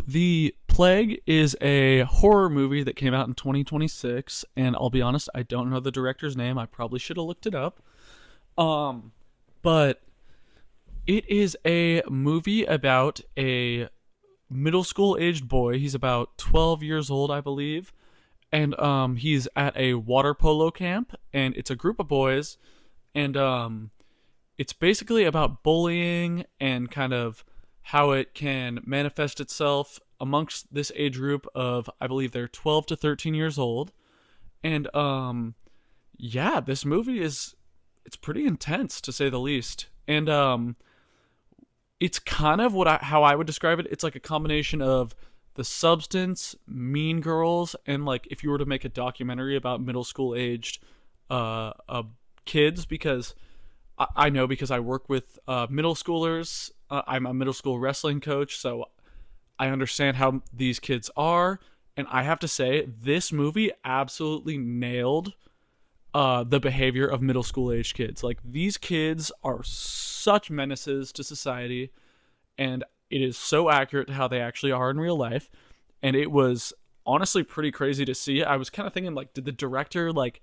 The Plague is a horror movie that came out in 2026, and I'll be honest, I don't know the director's name. I probably should have looked it up. Um, but it is a movie about a middle school aged boy. He's about 12 years old, I believe, and he's at a water polo camp, and it's a group of boys, and it's basically about bullying and kind of how it can manifest itself amongst this age group of, I believe they're 12 to 13 years old. And yeah, this movie is it's pretty intense to say the least. And it's kind of how I would describe it. It's like a combination of The Substance, Mean Girls, and like if you were to make a documentary about middle school aged kids, because I know because I work with middle schoolers. I'm a middle school wrestling coach, so I understand how these kids are. And I have to say, this movie absolutely nailed the behavior of middle school age kids. Like, these kids are such menaces to society, and it is so accurate to how they actually are in real life. And it was honestly pretty crazy to see. I was kind of thinking, like, did the director, like,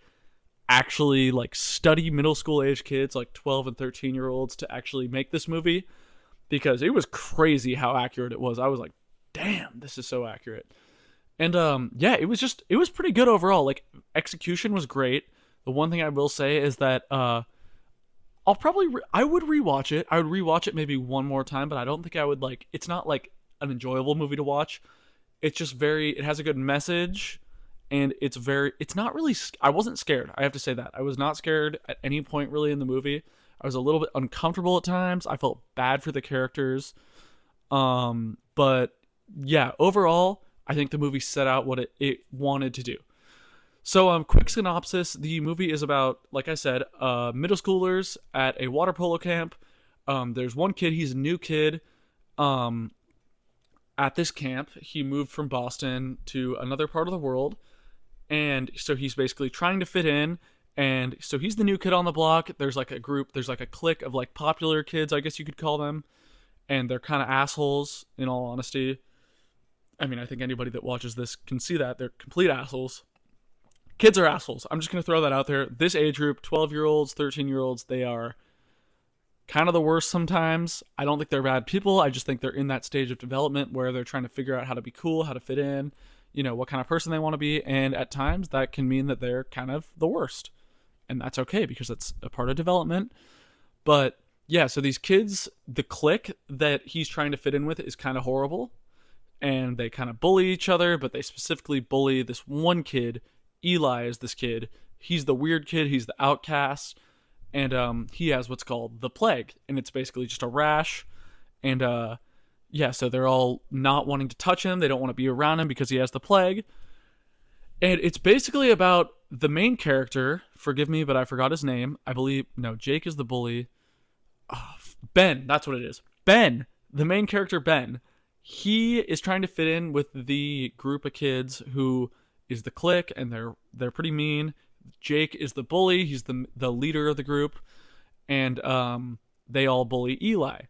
actually like study middle school age kids, like 12 and 13 year olds, to actually make this movie? Because it was crazy how accurate it was. I was like, damn, this is so accurate. And yeah, it was pretty good overall. Like, execution was great. The one thing I will say is that I would rewatch it. I would rewatch it maybe one more time, but I don't think I would, like, it's not like an enjoyable movie to watch. It's just it has a good message, and it's not really, I wasn't scared. I have to say that. I was not scared at any point really in the movie. I was a little bit uncomfortable at times. I felt bad for the characters. But yeah, overall, I think the movie set out what it wanted to do. So, quick synopsis. The movie is about, like I said, middle schoolers at a water polo camp. There's one kid, he's a new kid. At this camp, he moved from Boston to another part of the world. And so he's basically trying to fit in. And so he's the new kid on the block. There's like a group, there's like a clique of like popular kids, I guess you could call them. And they're kind of assholes, in all honesty. I mean, I think anybody that watches this can see that. They're complete assholes. Kids are assholes. I'm just going to throw that out there. This age group, 12-year-olds, 13-year-olds, they are kind of the worst sometimes. I don't think they're bad people. I just think they're in that stage of development where they're trying to figure out how to be cool, how to fit in, what kind of person they want to be. And at times that can mean that they're kind of the worst. And that's okay because that's a part of development. But yeah, so these kids, the clique that he's trying to fit in with is kind of horrible. And they kind of bully each other, but they specifically bully this one kid. Eli is this kid. He's the weird kid. He's the outcast. And he has what's called the plague. And it's basically just a rash. And yeah, so they're all not wanting to touch him. They don't want to be around him because he has the plague. And it's basically about the main character. Forgive me, but I forgot his name. I believe, no, Jake is the bully. Oh, Ben, that's what it is. Ben, the main character, Ben. He is trying to fit in with the group of kids who is the clique, and they're pretty mean. Jake is the bully. He's the leader of the group, and they all bully Eli.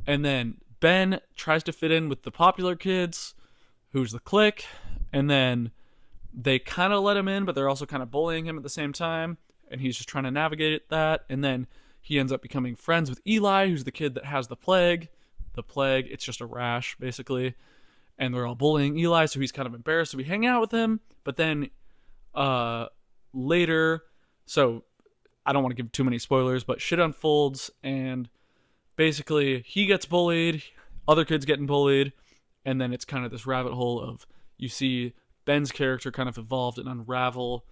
And then Ben tries to fit in with the popular kids, who's the clique, and then they kind of let him in, but they're also kind of bullying him at the same time, and he's just trying to navigate that. And then he ends up becoming friends with Eli, who's the kid that has the plague. The plague, it's just a rash, basically. And they're all bullying Eli, so he's kind of embarrassed to be hanging out with him. But then later, so I don't want to give too many spoilers, but shit unfolds, and basically he gets bullied, other kids getting bullied, and then it's kind of this rabbit hole of, you see Ben's character kind of evolved and unravel,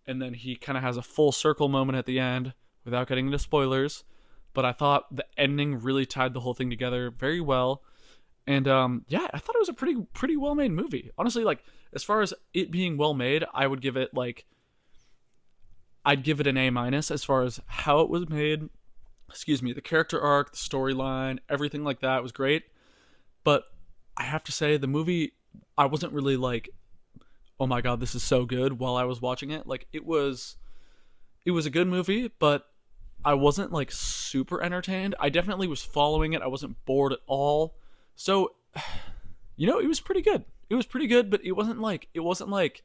and then he kind of has a full circle moment at the end, without getting into spoilers. But I thought the ending really tied the whole thing together very well. And yeah, I thought it was a pretty well made movie. Honestly, like, as far as it being well made, I'd give it an A minus as far as how it was made. Excuse me, the character arc, the storyline, everything like that was great. But I have to say, the movie, I wasn't really like, oh my god, this is so good while I was watching it. Like, it was a good movie, but I wasn't like super entertained. I definitely was following it. I wasn't bored at all. So it was pretty good. It was pretty good, but it wasn't like I wasn't like,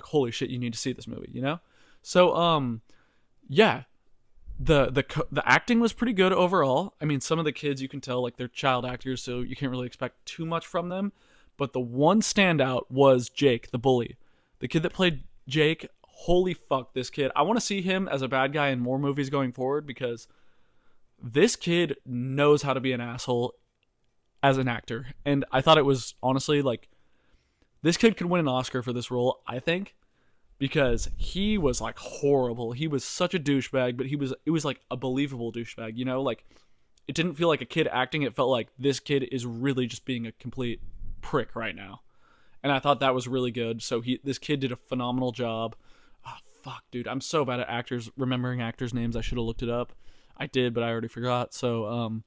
holy shit, you need to see this movie. So yeah, the acting was pretty good overall. I mean, some of the kids, you can tell like they're child actors, so you can't really expect too much from them. But the one standout was Jake, the bully, the kid that played Jake. Holy fuck, this kid! I want to see him as a bad guy in more movies going forward because this kid knows how to be an asshole as an actor, and I thought it was honestly like this kid could win an Oscar for this role. I think because he was like horrible. He was such a douchebag, but it was like a believable douchebag. Like it didn't feel like a kid acting. It felt like this kid is really just being a complete prick right now, and I thought that was really good. So this kid did a phenomenal job. Oh, fuck, dude, I'm so bad at remembering actors' names. I should have looked it up. I did, but I already forgot. So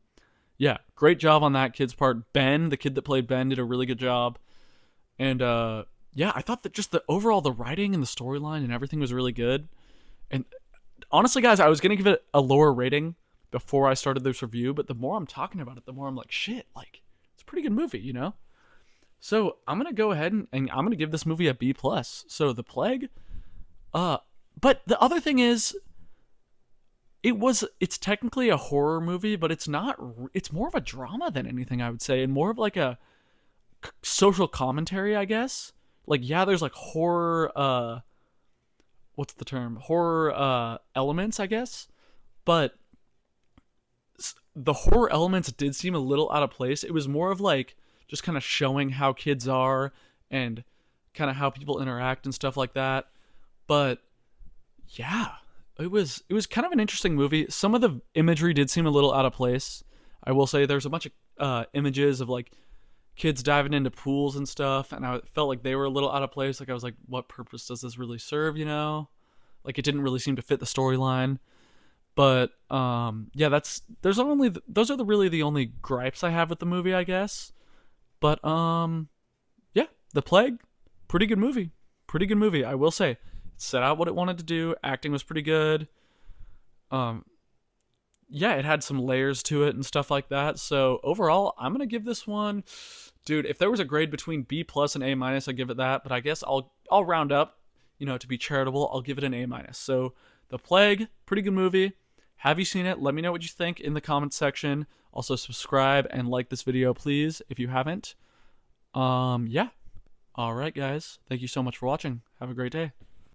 yeah, great job on that kid's part. Ben, the kid that played Ben, did a really good job. And yeah, I thought that just the writing and the storyline and everything was really good. And honestly, guys, I was gonna give it a lower rating before I started this review, but the more I'm talking about it, the more I'm like, shit, like it's a pretty good movie. So I'm gonna go ahead and I'm gonna give this movie a B plus. So The Plague. But the other thing is, it's technically a horror movie, but it's not. It's more of a drama than anything, I would say, and more of like a social commentary, I guess. Like, yeah, there's like horror. What's the term? Horror elements, I guess. But the horror elements did seem a little out of place. It was more of like just kind of showing how kids are and kind of how people interact and stuff like that. But yeah, it was kind of an interesting movie. Some of the imagery did seem a little out of place. I will say there's a bunch of images of like kids diving into pools and stuff, and I felt like they were a little out of place. Like I was like, what purpose does this really serve? Like it didn't really seem to fit the storyline. But yeah, those are really the only gripes I have with the movie, I guess. But yeah, The Plague, pretty good movie. Pretty good movie, I will say. It set out what it wanted to do. Acting was pretty good. Yeah, it had some layers to it and stuff like that. So overall, I'm gonna give this one, dude. If there was a grade between B plus and A minus, I'd give it that. But I guess I'll round up, to be charitable. I'll give it an A minus. So The Plague, pretty good movie. Have you seen it? Let me know what you think in the comments section. Also subscribe and like this video, please, if you haven't. Yeah. All right, guys. Thank you so much for watching. Have a great day.